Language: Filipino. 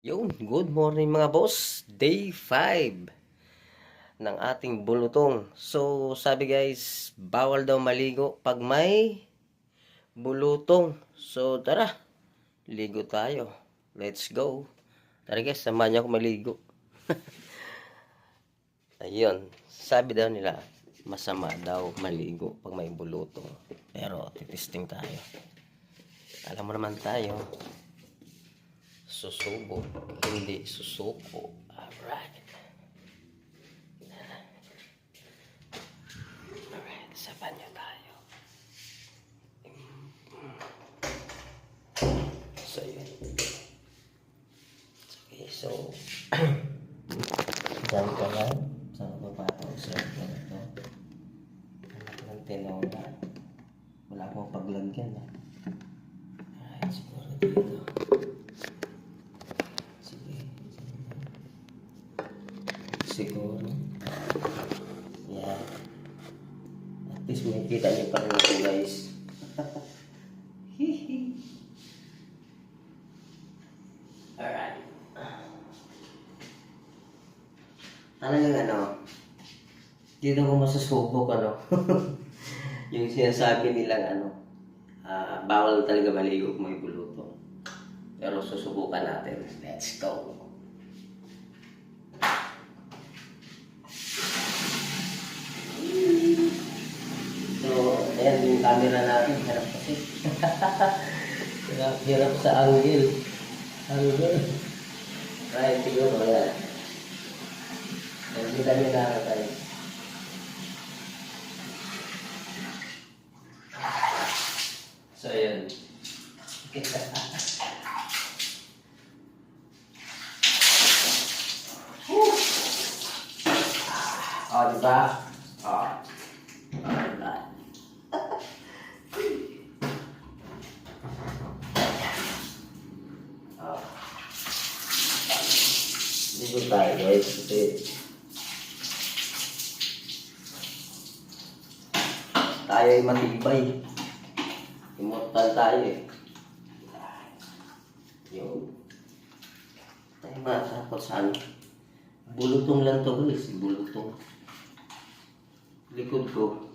Yun, good morning mga boss. Day 5 ng ating bulutong. So, sabi guys, bawal daw maligo pag may bulutong. So, tara, ligo tayo. Let's go. Tara guys, samahan niyo ako maligo. Ayun, sabi daw nila, masama daw maligo pag may bulutong. Pero, titisting tayo. Alam mo naman tayo, susubo, hindi susuko. Alright. Alright, saban niyo tayo. So, yun. Okay, so, dyan ka lang. Saan ka pa ito? Sarap na ito. Anak ng tinola. Wala akong paglagyan. Alright, siguro dito. Siguro. Yan. At least makikita niyo pa rin ako guys. Alright. Talagang dito ko masusubok yung sinasabi nilang bawal talaga maligo kung may bulutong. Pero susubukan natin. Let's go. Ayan yung camera natin, harap kasi. Hirap sa angle. Right, siguro, ayan. Kita nyo na tayo. So, ayan. Diba? Dito tayo guys, kasi tayo ay matibay. Immortal tayo Yun. Tayo matakot sa bulutong lang to guys, bulutong. Likod ko,